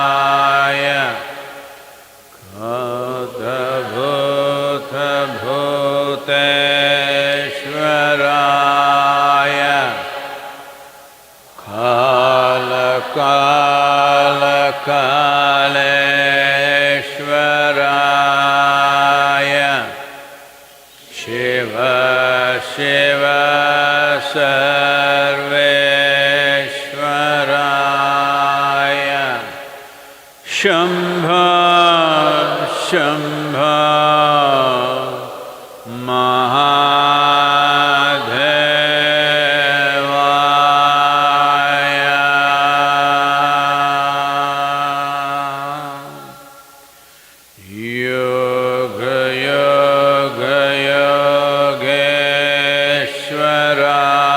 Yogeshwaraya Bhuteshwaraya Kala-kala-kaleshwaraya Shiva Shiva Sarveshwaraya Shambho Shambho Mahadevaya Yoga Yoga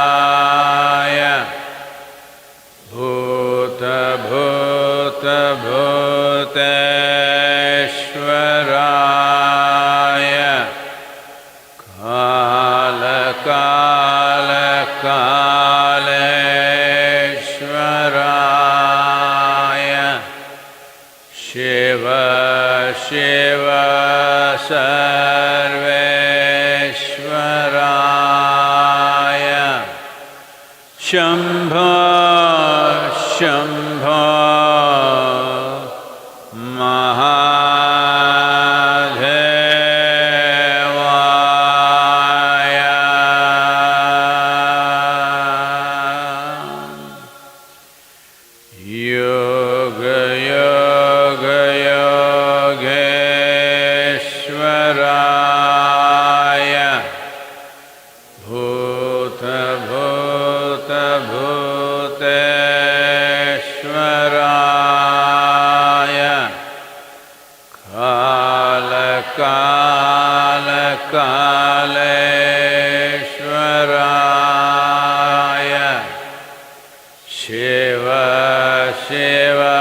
Yogeshwaraya Bhuta Bhuta Bhuteshwaraya Kala-kala-kaleshwaraya Shiva Shiva Sarveshwaraya Shambho Shambho Mahadevaya Yoga Yoga Yogeshwaraya Bhuta Bhuta Bhuteshwaraya Kala-kala-kaleshwaraya Shiva Shiva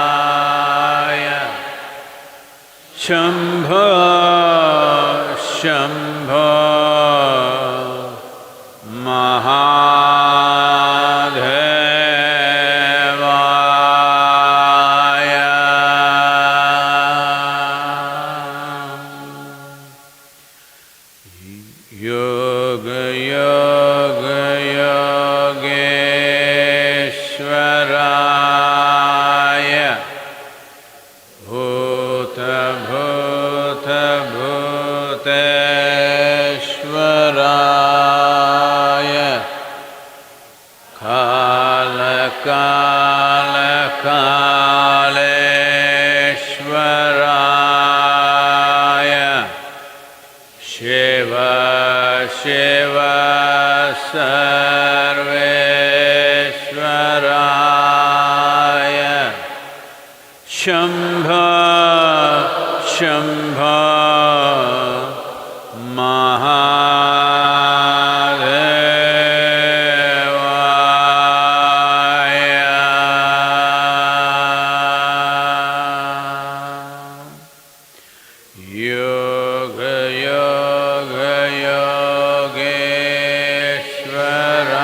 Sarveshwaraya Shambho Shambho Mahadevaya Yoga Yoga Yogeshwaraya Bhuta Bhuta Bhuteshwaraya Kala-kala-kaleshwaraya Shiva Shiva Sarveshwaraya Shambho Shambho Mahadevaya Yoga Yoga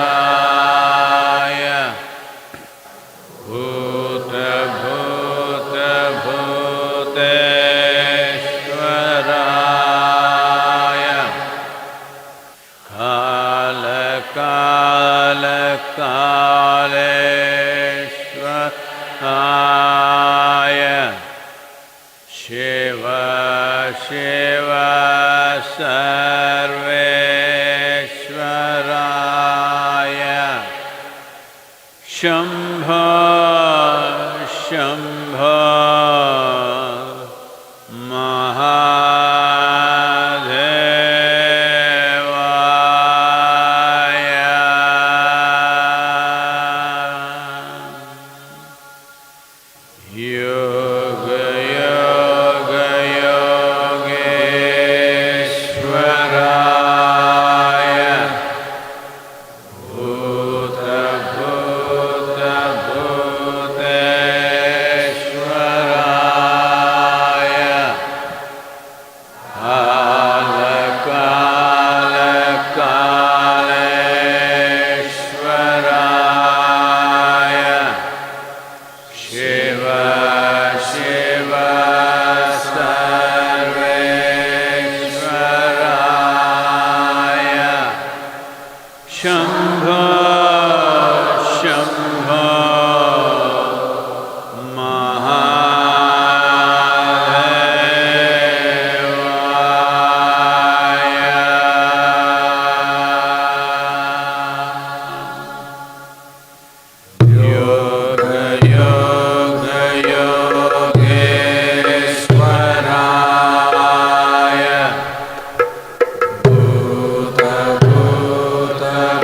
Yogeshwaraya Bhuta Bhuta Bhuteshwaraya Kala-kala-kaleshwaraya Shiva Shiva Sarveshwaraya Shambho Shambho Mahadevaya Yoga Yoga Yogeshwaraya Bhuta Bhuta Bhuteshwaraya Shambho, Shambho, Bhuta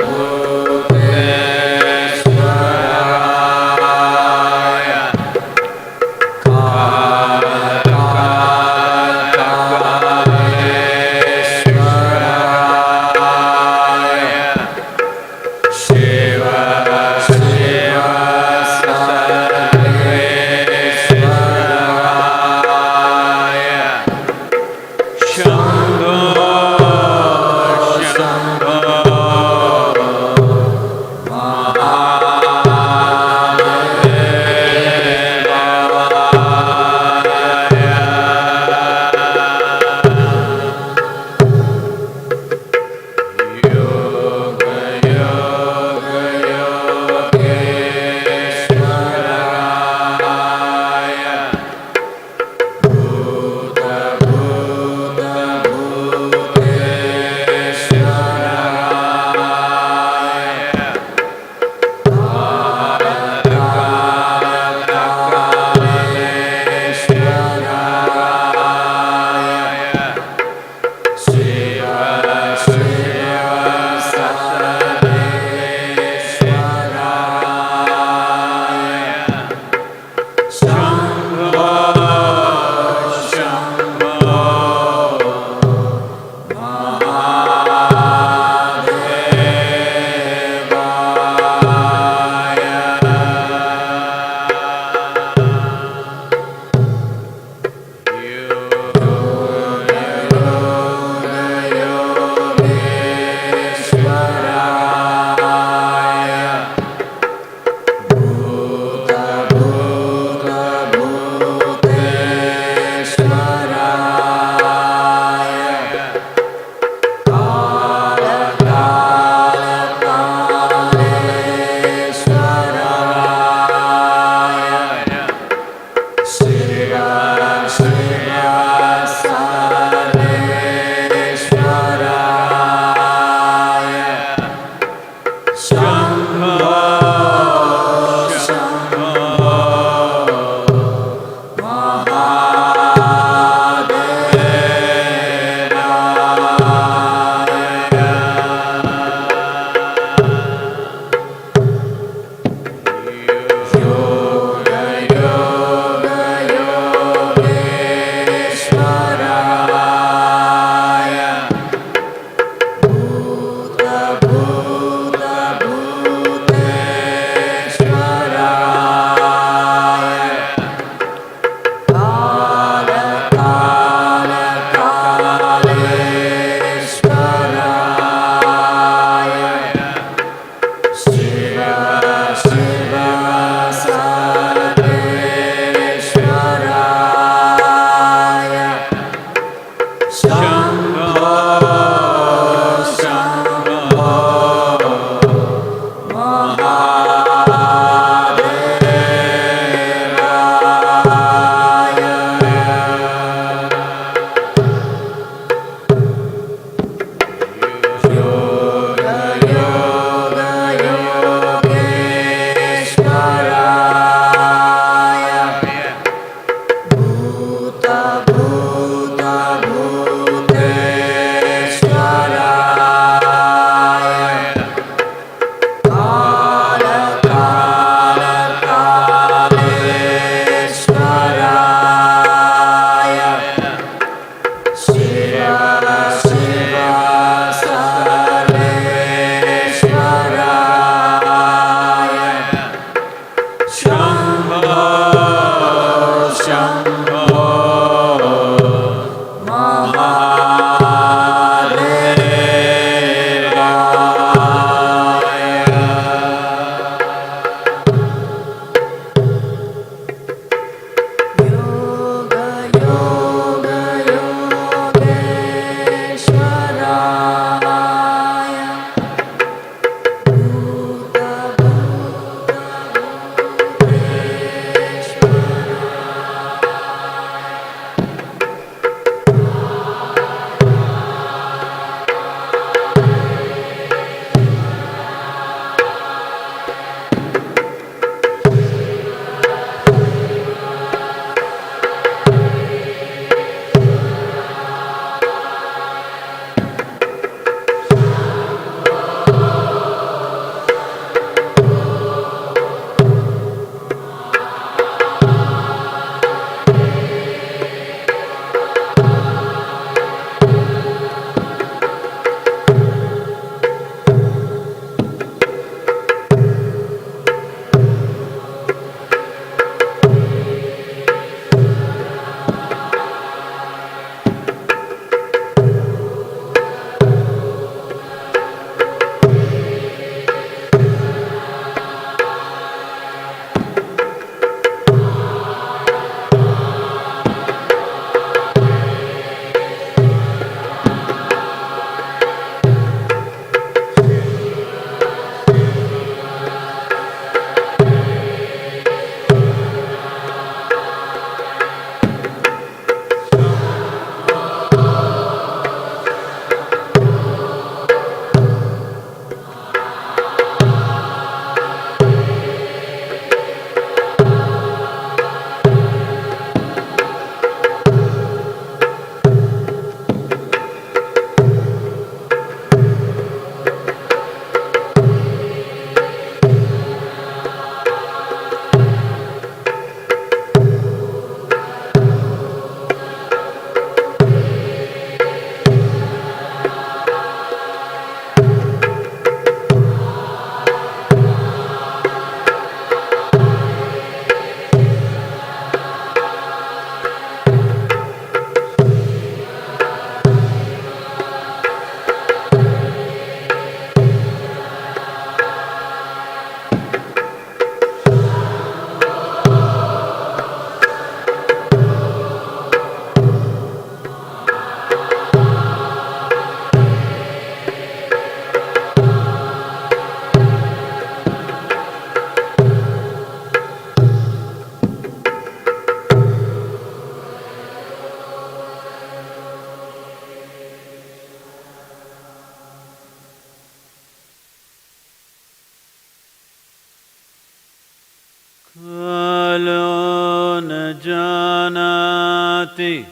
Kalo na janati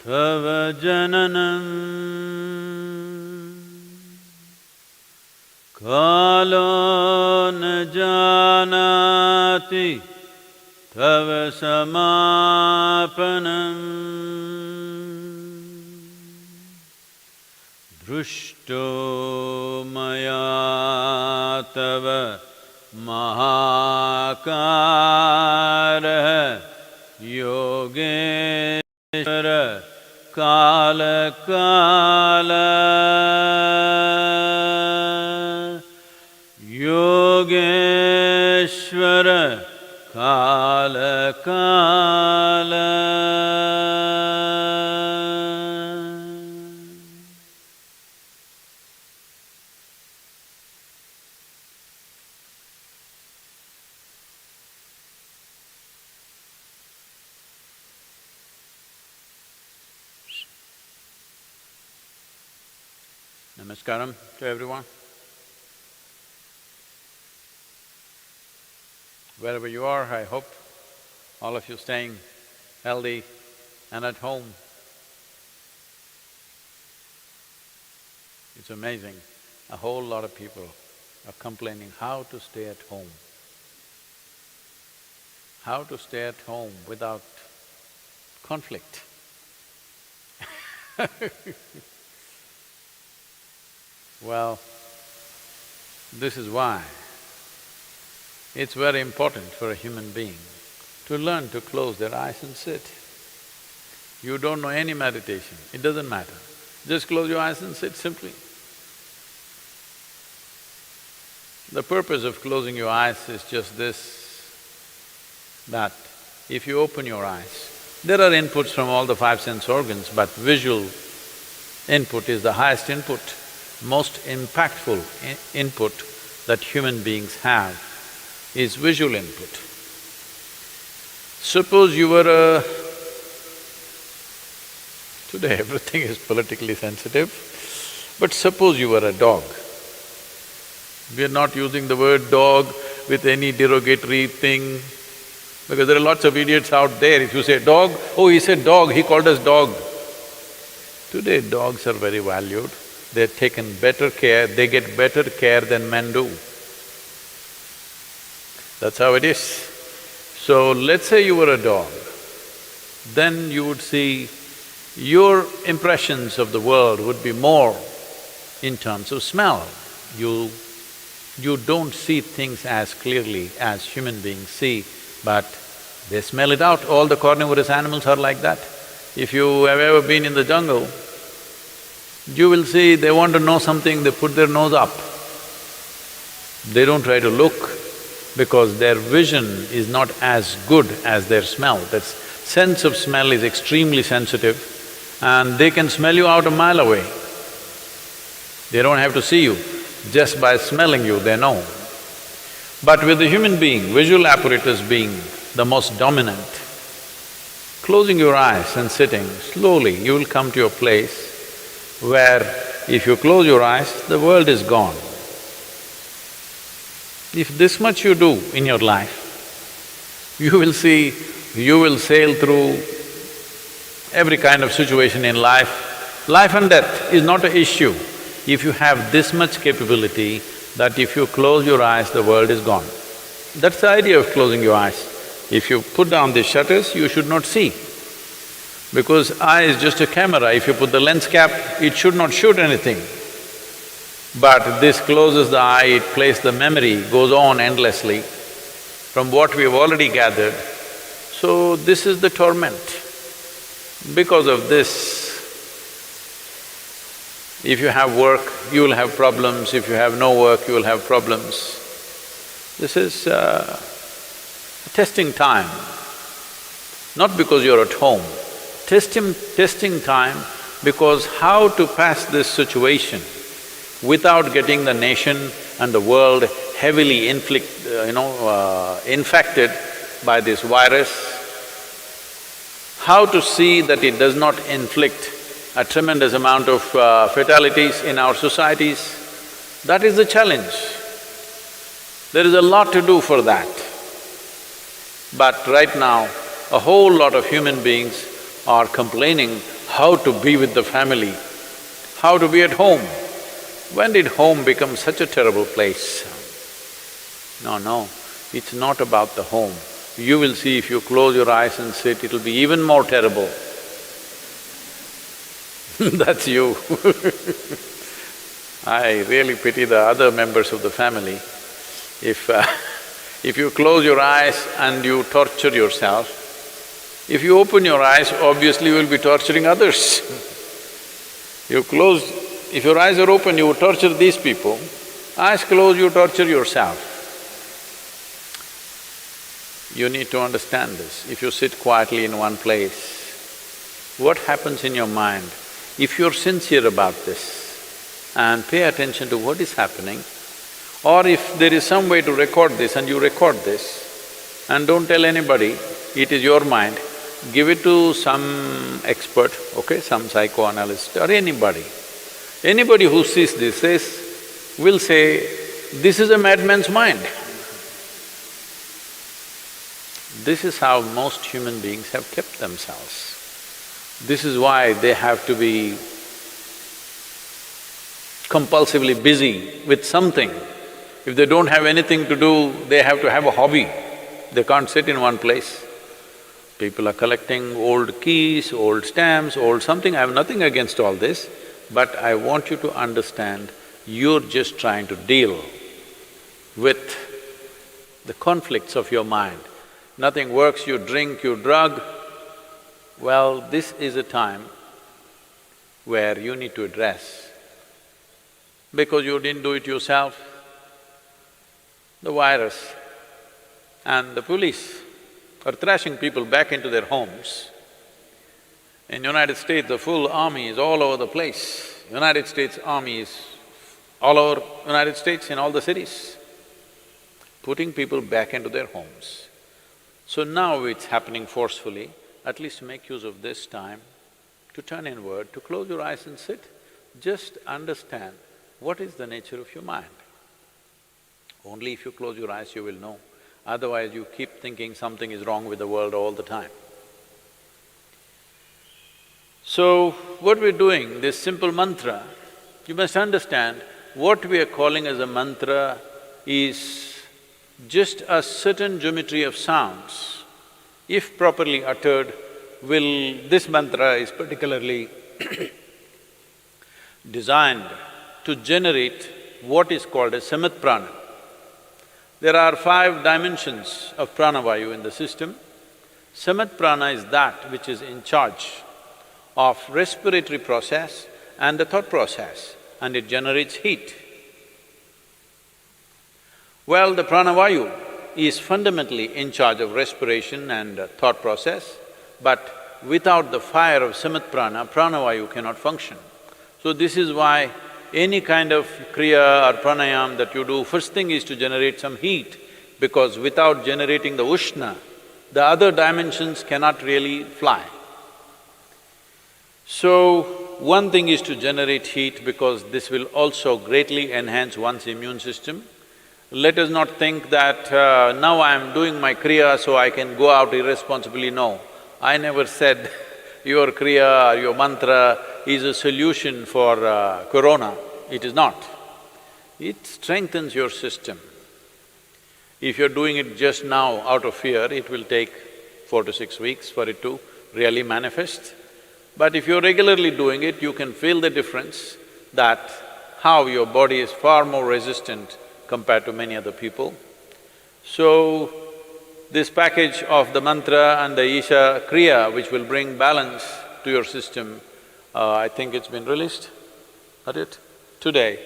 tava jananam. Kalo na janati tava samapanam. Drushto maya tava mahakara yogeshvara kala kala. Yogeshvara kala kala. Namaskaram to everyone. Wherever you are, I hope all of you staying healthy and at home. It's amazing, a whole lot of people are complaining how to stay at home. How to stay at home without conflict. Well, this is why it's very important for a human being to learn to close their eyes and sit. You don't know any meditation, it doesn't matter. Just close your eyes and sit simply. The purpose of closing your eyes is just this, that if you open your eyes, there are inputs from all the five sense organs, but visual input is the highest input, most impactful input that human beings have is visual input. Suppose you were a… Today everything is politically sensitive, but suppose you were a dog. We are not using the word dog with any derogatory thing, because there are lots of idiots out there. If you say dog, oh, he said dog, he called us dog. Today dogs are very valued, they're taken better care, they get better care than men do. That's how it is. So let's say you were a dog, then you would see your impressions of the world would be more in terms of smell. You don't see things as clearly as human beings see, but they smell it out. All the carnivorous animals are like that. If you have ever been in the jungle, you will see they want to know something, they put their nose up. They don't try to look because their vision is not as good as their smell. That sense of smell is extremely sensitive and they can smell you out a mile away. They don't have to see you, just by smelling you they know. But with the human being, visual apparatus being the most dominant, closing your eyes and sitting, slowly you will come to a place where if you close your eyes, the world is gone. If this much you do in your life, you will see, you will sail through every kind of situation in life. Life and death is not an issue if you have this much capability that if you close your eyes, the world is gone. That's the idea of closing your eyes. If you put down the shutters, you should not see. Because eye is just a camera, if you put the lens cap, it should not shoot anything. But this closes the eye, it plays the memory, goes on endlessly from what we have already gathered. So this is the torment. Because of this, if you have work, you will have problems, if you have no work, you will have problems. This is a testing time, not because you're at home. Testing time because how to pass this situation without getting the nation and the world heavily infected by this virus, how to see that it does not inflict a tremendous amount of fatalities in our societies, that is the challenge. There is a lot to do for that. But right now, a whole lot of human beings are complaining how to be with the family, how to be at home. When did home become such a terrible place? No, it's not about the home. You will see if you close your eyes and sit, it'll be even more terrible. That's you. I really pity the other members of the family. If you close your eyes and you torture yourself, if you open your eyes, obviously you will be torturing others. If your eyes are open, you torture these people. Eyes closed, you torture yourself. You need to understand this. If you sit quietly in one place, what happens in your mind? If you're sincere about this and pay attention to what is happening, or if there is some way to record this and you record this and don't tell anybody, it is your mind, give it to some expert, okay, some psychoanalyst or anybody. Anybody who sees this will say, this is a madman's mind. This is how most human beings have kept themselves. This is why they have to be compulsively busy with something. If they don't have anything to do, they have to have a hobby. They can't sit in one place. People are collecting old keys, old stamps, old something. I have nothing against all this, but I want you to understand, you're just trying to deal with the conflicts of your mind. Nothing works, you drink, you drug. Well, this is a time where you need to address. Because you didn't do it yourself, the virus and the police are thrashing people back into their homes. In United States, the full army is all over the place. United States Army is all over United States in all the cities, putting people back into their homes. So now it's happening forcefully. At least make use of this time to turn inward, to close your eyes and sit. Just understand what is the nature of your mind. Only if you close your eyes you will know, otherwise you keep thinking something is wrong with the world all the time. So, what we're doing, this simple mantra, you must understand, what we are calling as a mantra is just a certain geometry of sounds. If properly uttered, this mantra is particularly designed to generate what is called as samat prana. There are 5 dimensions of pranavayu in the system. Samat prana is that which is in charge of respiratory process and the thought process, and it generates heat. Well, the pranavayu is fundamentally in charge of respiration and thought process, but without the fire of samat prana, pranavayu cannot function. So this is why any kind of kriya or pranayam that you do, first thing is to generate some heat, because without generating the ushna, the other dimensions cannot really fly. So, one thing is to generate heat because this will also greatly enhance one's immune system. Let us not think that, now I am doing my kriya so I can go out irresponsibly. No, I never said your kriya or your mantra is a solution for corona. It is not. It strengthens your system. If you're doing it just now out of fear, it will take 4 to 6 weeks for it to really manifest. But if you're regularly doing it, you can feel the difference that how your body is far more resistant compared to many other people. So, this package of the mantra and the isha kriya, which will bring balance to your system, I think it's been released, not it? Today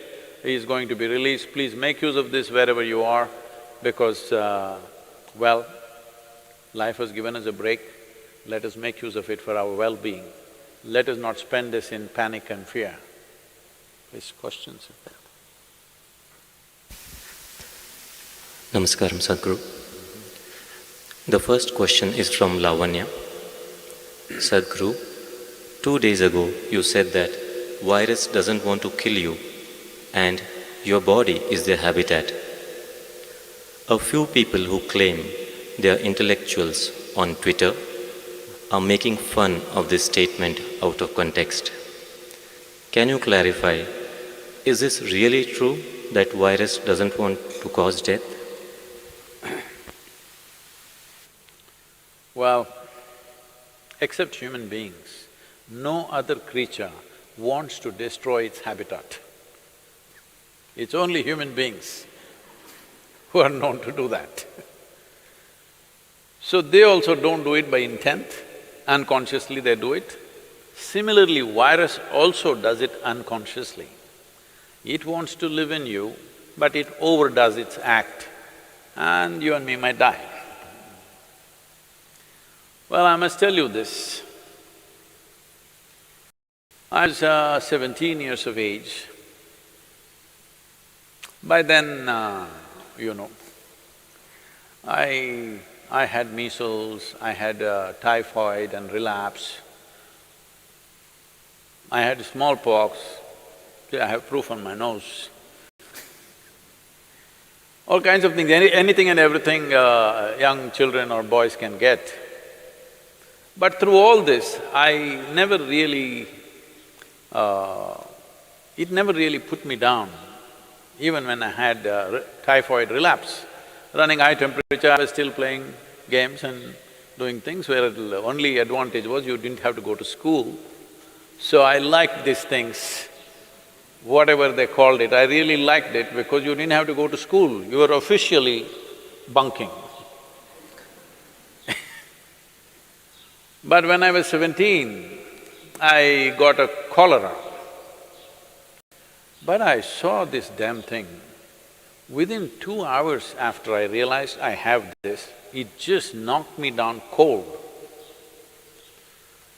is going to be released. Please make use of this wherever you are, because, well, life has given us a break. Let us make use of it for our well-being. Let us not spend this in panic and fear. Please, questions if there are. Namaskaram, Sadhguru. The first question is from Lavanya. Sadhguru, 2 days ago you said that virus doesn't want to kill you and your body is their habitat. A few people who claim their intellectuals on Twitter are making fun of this statement out of context. Can you clarify, is this really true that virus doesn't want to cause death? Well, except human beings, no other creature wants to destroy its habitat. It's only human beings who are known to do that. So they also don't do it by intent, unconsciously they do it. Similarly, virus also does it unconsciously. It wants to live in you, but it overdoes its act, and you and me might die. Well, I must tell you this. I was 17 years of age. By then, I had measles, I had typhoid and relapse. I had smallpox, I have proof on my nose. All kinds of things, anything and everything young children or boys can get. But through all this, I never really… it never really put me down. Even when I had typhoid relapse, running high temperature, I was still playing games and doing things where the only advantage was you didn't have to go to school. So I liked these things, whatever they called it, I really liked it because you didn't have to go to school, you were officially bunking. But when I was 17, I got a cholera. But I saw this damn thing. Within 2 hours after I realized I have this, it just knocked me down cold.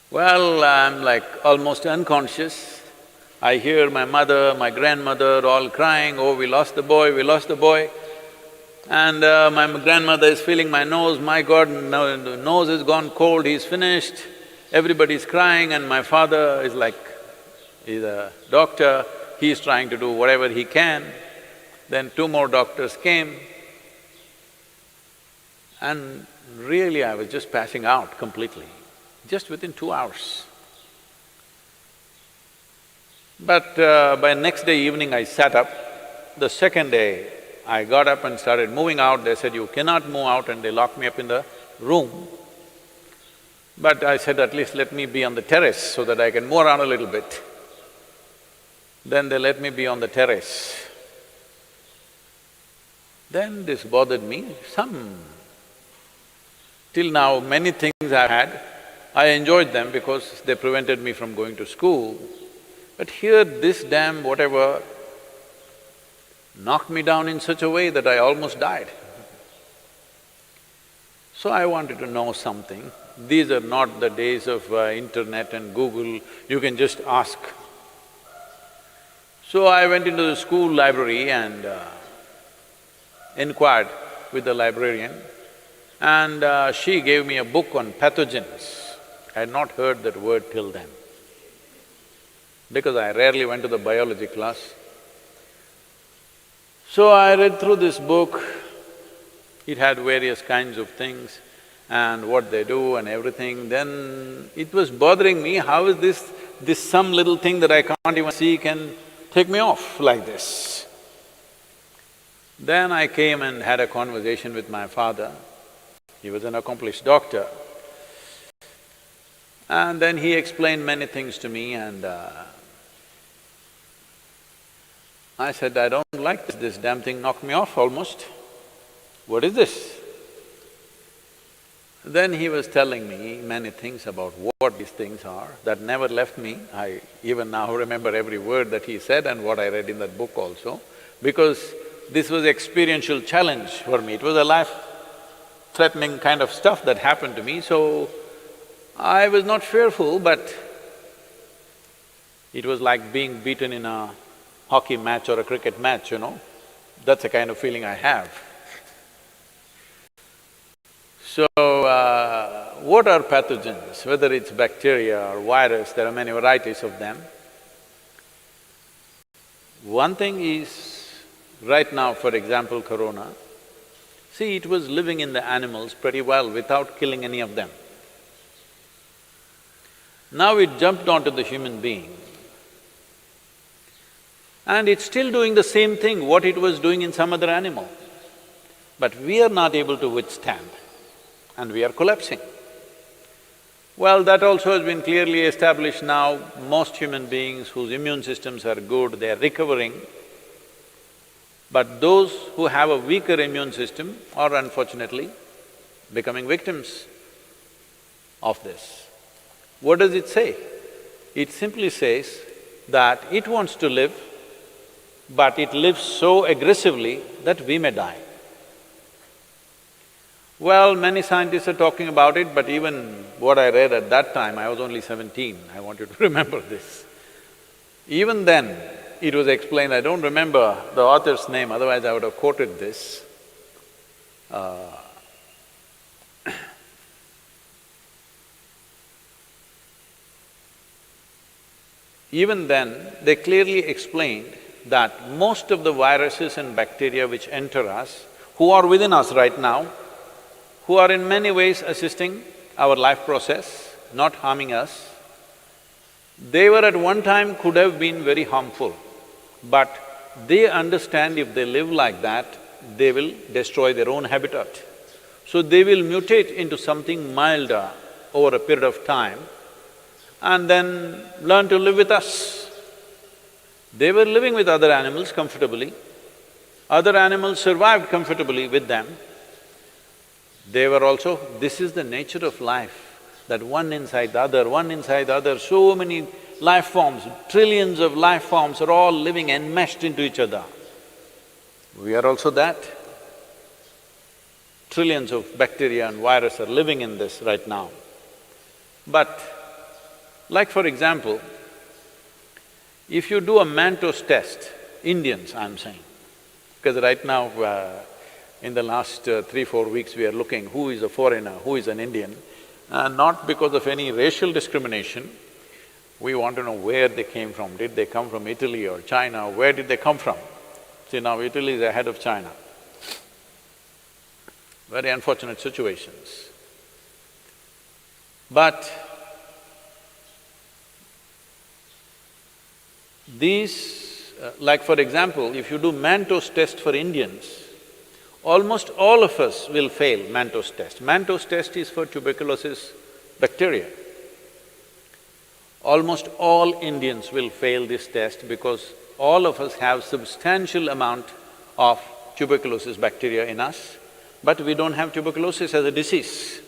Well, I'm like almost unconscious. I hear my mother, my grandmother all crying, oh, we lost the boy, we lost the boy. And my grandmother is feeling my nose, my God, the nose has gone cold, he's finished. Everybody's crying and my father is like, he's a doctor, he's trying to do whatever he can. Then 2 more doctors came and really I was just passing out completely, just within 2 hours. But by next day evening I sat up. The second day I got up and started moving out. They said, you cannot move out, and they locked me up in the room. But I said, at least let me be on the terrace so that I can move around a little bit. Then they let me be on the terrace. Then this bothered me, till now many things I've had, I enjoyed them because they prevented me from going to school. But here this damn whatever knocked me down in such a way that I almost died. So I wanted to know something. These are not the days of internet and Google, you can just ask. So I went into the school library and inquired with the librarian, and she gave me a book on pathogens. I had not heard that word till then, because I rarely went to the biology class. So I read through this book, it had various kinds of things and what they do and everything. Then it was bothering me, how is this some little thing that I can't even see can take me off like this? Then I came and had a conversation with my father. He was an accomplished doctor. And then he explained many things to me, and I said, I don't like this damn thing knocked me off almost. What is this? Then he was telling me many things about what these things are, that never left me. I even now remember every word that he said and what I read in that book also, because this was experiential challenge for me. It was a life-threatening kind of stuff that happened to me, so I was not fearful, but it was like being beaten in a hockey match or a cricket match, That's the kind of feeling I have. So, what are pathogens? Whether it's bacteria or virus, there are many varieties of them. One thing is, right now, for example, corona, See, it was living in the animals pretty well without killing any of them. Now it jumped onto the human being, and it's still doing the same thing what it was doing in some other animal. But we are not able to withstand, and we are collapsing. Well, that also has been clearly established now. Most human beings whose immune systems are good, they are recovering. But those who have a weaker immune system are unfortunately becoming victims of this. What does it say? It simply says that it wants to live, but it lives so aggressively that we may die. Well, many scientists are talking about it, but even what I read at that time, I was only 17, I want you to remember this. Even then, it was explained, I don't remember the author's name, otherwise I would have quoted this. Even then, they clearly explained that most of the viruses and bacteria which enter us, who are within us right now, who are in many ways assisting our life process, not harming us, they were at one time could have been very harmful, but they understand if they live like that, they will destroy their own habitat. So they will mutate into something milder over a period of time and then learn to live with us. They were living with other animals comfortably, other animals survived comfortably with them. They were also… This is the nature of life, that one inside the other, so many life forms, trillions of life forms are all living enmeshed into each other. We are also that. Trillions of bacteria and virus are living in this right now. But like for example, if you do a Manto's test, Indians I'm saying, because right now in the last 3-4 weeks we are looking who is a foreigner, who is an Indian, not because of any racial discrimination, we want to know where they came from. Did they come from Italy or China? Where did they come from? See, now Italy is ahead of China. Very unfortunate situations. But these… like for example, if you do Manto's test for Indians, almost all of us will fail Manto's test. Manto's test is for tuberculosis bacteria. Almost all Indians will fail this test because all of us have substantial amount of tuberculosis bacteria in us, but we don't have tuberculosis as a disease.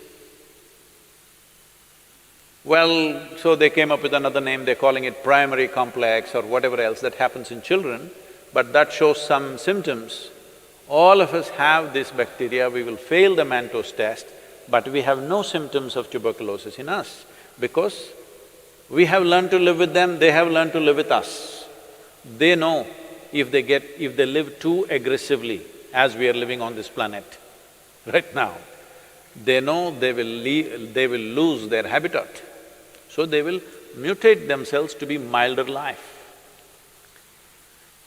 Well, so they came up with another name, they're calling it primary complex or whatever else that happens in children, but that shows some symptoms. All of us have this bacteria, we will fail the Manto's test, but we have no symptoms of tuberculosis in us because we have learned to live with them, they have learned to live with us. They know if they live too aggressively as we are living on this planet right now, they know they will lose their habitat. So they will mutate themselves to be milder life.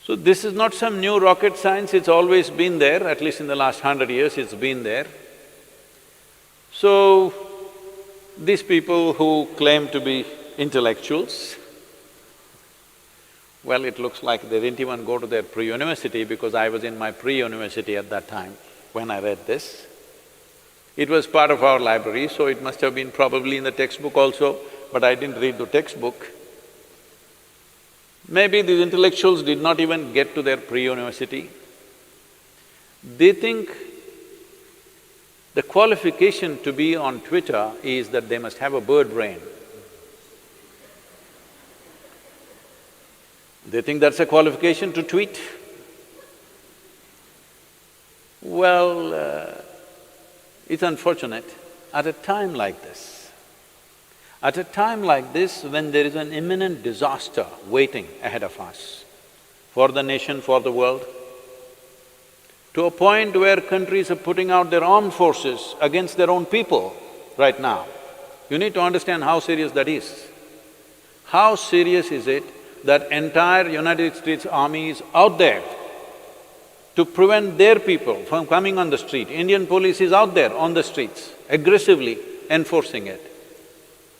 So this is not some new rocket science, it's always been there, at least in the last 100 years it's been there. So, these people who claim to be intellectuals, well, it looks like they didn't even go to their pre-university because I was in my pre-university at that time when I read this. It was part of our library, so it must have been probably in the textbook also, but I didn't read the textbook. Maybe these intellectuals did not even get to their pre-university. They think the qualification to be on Twitter is that they must have a bird brain. They think that's a qualification to tweet. Well, it's unfortunate, at a time like this, when there is an imminent disaster waiting ahead of us, for the nation, for the world, to a point where countries are putting out their armed forces against their own people right now, you need to understand how serious that is. How serious is it that entire United States Army is out there to prevent their people from coming on the street. Indian police is out there on the streets, aggressively enforcing it.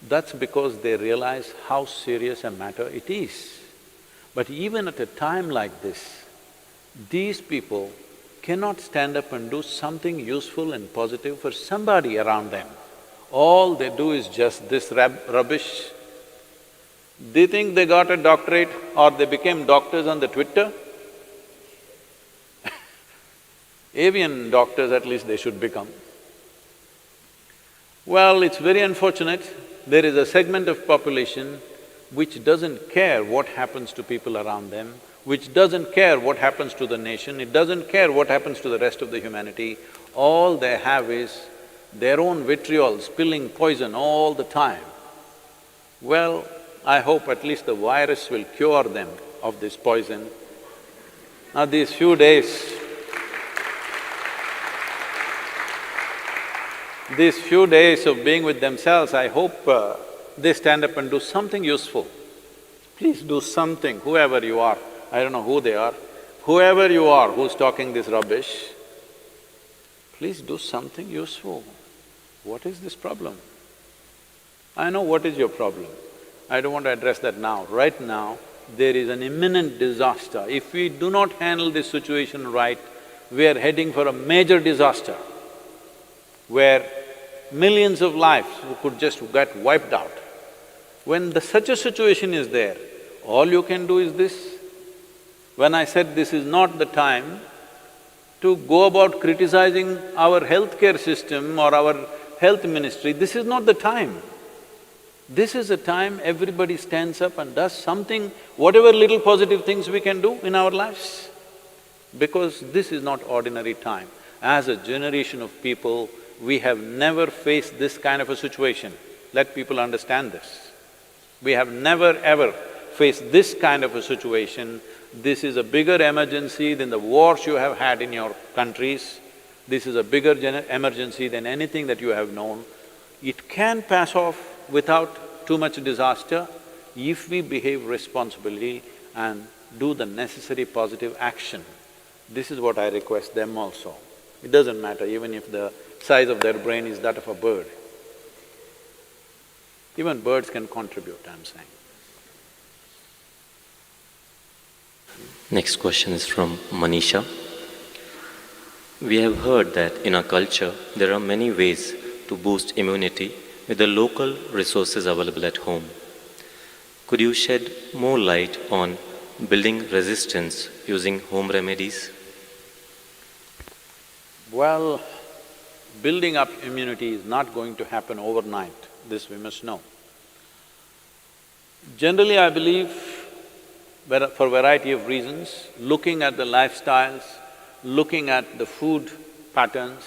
That's because they realize how serious a matter it is. But even at a time like this, these people cannot stand up and do something useful and positive for somebody around them. All they do is just this rubbish. They think they got a doctorate or they became doctors on the Twitter. Avian doctors at least they should become. Well, it's very unfortunate, there is a segment of population which doesn't care what happens to people around them, which doesn't care what happens to the nation, it doesn't care what happens to the rest of the humanity. All they have is their own vitriol, spilling poison all the time. Well, I hope at least the virus will cure them of this poison. Now these few days of being with themselves, I hope they stand up and do something useful. Please do something, whoever you are, I don't know who they are, whoever you are who's talking this rubbish, please do something useful. What is this problem? I know what is your problem. I don't want to address that now. Right now, there is an imminent disaster. If we do not handle this situation right, we are heading for a major disaster where millions of lives could just get wiped out. When such a situation is there, all you can do is this. When I said this is not the time to go about criticizing our healthcare system or our health ministry, this is not the time. This is a time everybody stands up and does something, whatever little positive things we can do in our lives. Because this is not ordinary time. As a generation of people, we have never faced this kind of a situation. Let people understand this. We have never ever faced this kind of a situation. This is a bigger emergency than the wars you have had in your countries. This is a bigger emergency than anything that you have known. It can pass off without too much disaster if we behave responsibly and do the necessary positive action. This is what I request them also. It doesn't matter even if the size of their brain is that of a bird. Even birds can contribute, I'm saying. Next question is from Manisha. We have heard that in our culture, there are many ways to boost immunity with the local resources available at home. Could you shed more light on building resistance using home remedies? Well, building up immunity is not going to happen overnight, this we must know. Generally, I believe, for a variety of reasons, looking at the lifestyles, looking at the food patterns,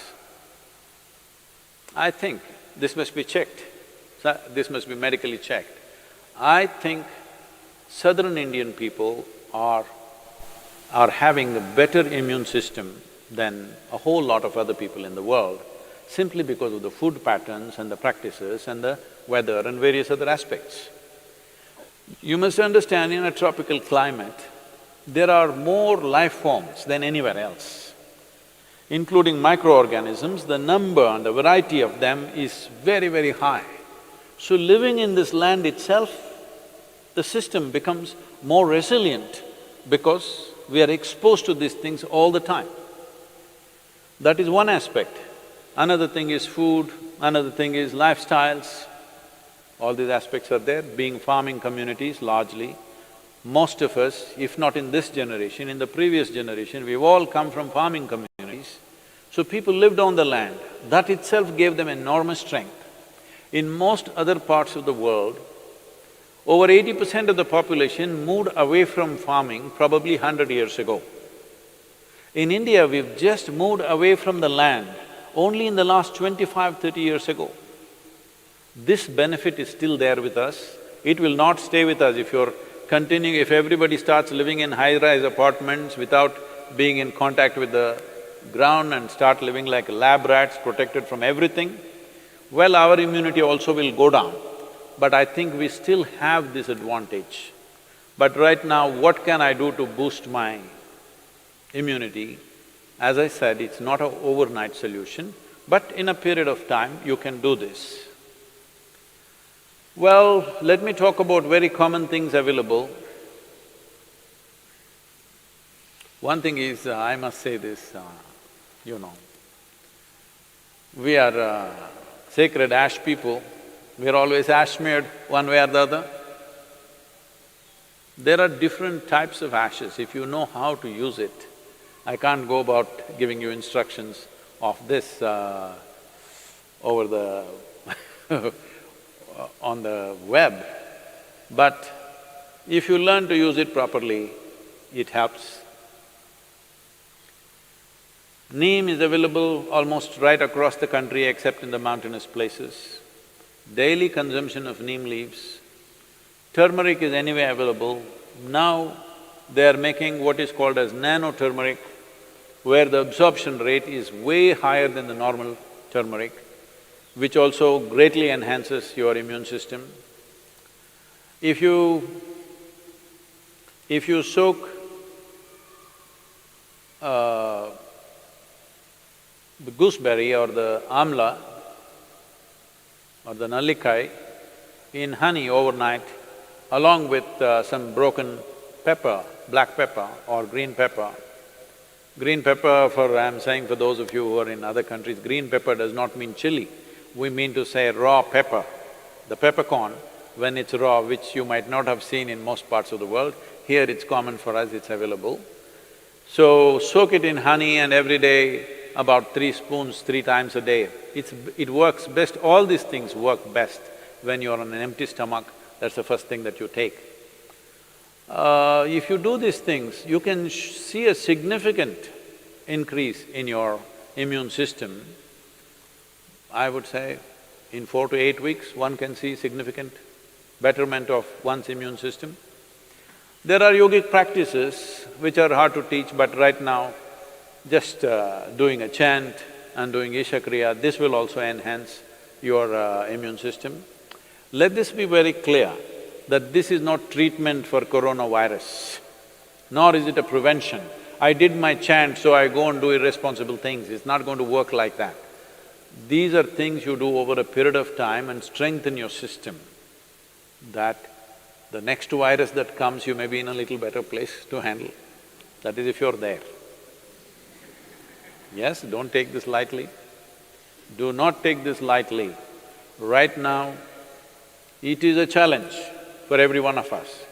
I think this must be checked, this must be medically checked. I think southern Indian people are having a better immune system than a whole lot of other people in the world, simply because of the food patterns and the practices and the weather and various other aspects. You must understand, in a tropical climate, there are more life forms than anywhere else. Including microorganisms, the number and the variety of them is very, very high. So living in this land itself, the system becomes more resilient because we are exposed to these things all the time. That is one aspect. Another thing is food, another thing is lifestyles. All these aspects are there, being farming communities largely. Most of us, if not in this generation, in the previous generation, we've all come from farming communities. So people lived on the land, that itself gave them enormous strength. In most other parts of the world, over 80% of the population moved away from farming probably 100 years ago. In India, we've just moved away from the land only in the last 25–30 years ago. This benefit is still there with us. It will not stay with us if you're continuing… if everybody starts living in high-rise apartments without being in contact with the ground and start living like lab rats, protected from everything, well, our immunity also will go down. But I think we still have this advantage. But right now, what can I do to boost my immunity? As I said, it's not an overnight solution, but in a period of time you can do this. Well, let me talk about very common things available. One thing is, I must say this, we are sacred ash people, we are always ash smeared one way or the other. There are different types of ashes, if you know how to use it. I can't go about giving you instructions of this over the on the web, but if you learn to use it properly, it helps. Neem is available almost right across the country except in the mountainous places. Daily consumption of neem leaves. Turmeric is anyway available. Now they are making what is called as nano-turmeric, where the absorption rate is way higher than the normal turmeric, which also greatly enhances your immune system. If you soak the gooseberry or the amla or the nallikai in honey overnight, along with some broken pepper, black pepper or green pepper. Green pepper I'm saying for those of you who are in other countries, green pepper does not mean chili. We mean to say raw pepper. The peppercorn, when it's raw, which you might not have seen in most parts of the world, here it's common for us, it's available. So, soak it in honey and every day about 3 spoons, 3 times a day. It works best, all these things work best when you're on an empty stomach, that's the first thing that you take. If you do these things, you can see a significant increase in your immune system. I would say in 4 to 8 weeks, one can see significant betterment of one's immune system. There are yogic practices which are hard to teach, but right now, just doing a chant and doing isha kriya, this will also enhance your immune system. Let this be very clear that this is not treatment for coronavirus, nor is it a prevention. I did my chant, so I go and do irresponsible things, it's not going to work like that. These are things you do over a period of time and strengthen your system, that the next virus that comes, you may be in a little better place to handle. That is if you're there. Yes, don't take this lightly. Do not take this lightly. Right now, it is a challenge for every one of us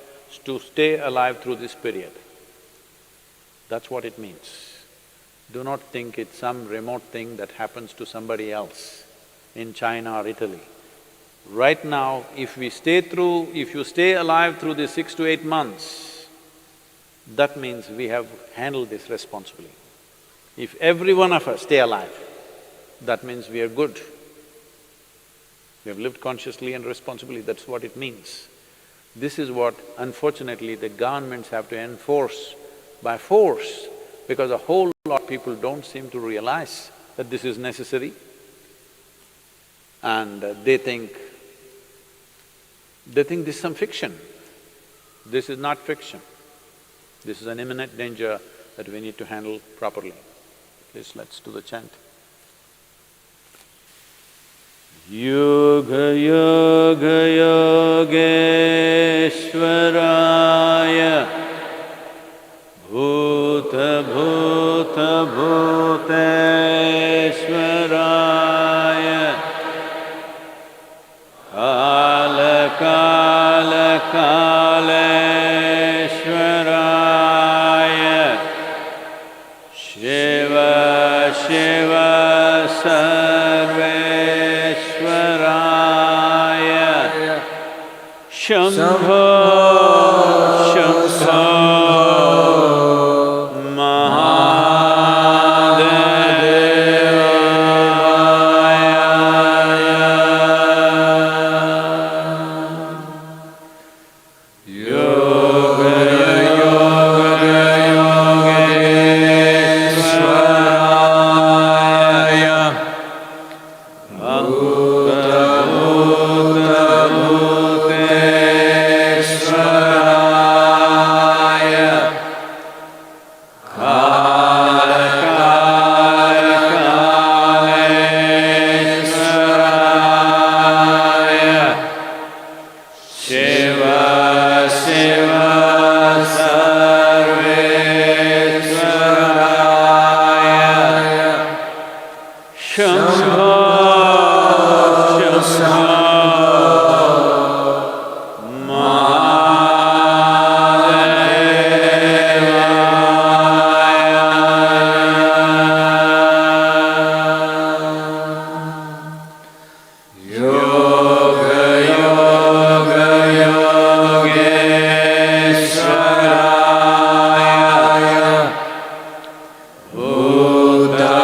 to stay alive through this period. That's what it means. Do not think it's some remote thing that happens to somebody else in China or Italy. Right now, if you stay alive through these 6 to 8 months, that means we have handled this responsibly. If every one of us stay alive, that means we are good. We have lived consciously and responsibly, that's what it means. This is what, unfortunately, the governments have to enforce by force, because a whole lot of people don't seem to realize that this is necessary. And they think this is some fiction. This is not fiction. This is an imminent danger that we need to handle properly. Please, let's do the chant. Yoga yoga yogeshwaraya bhuta bhuta bhuteshwaraya kala kala kaleshwaraya shiva shiva sarveshwaraya shambho shambho Buddha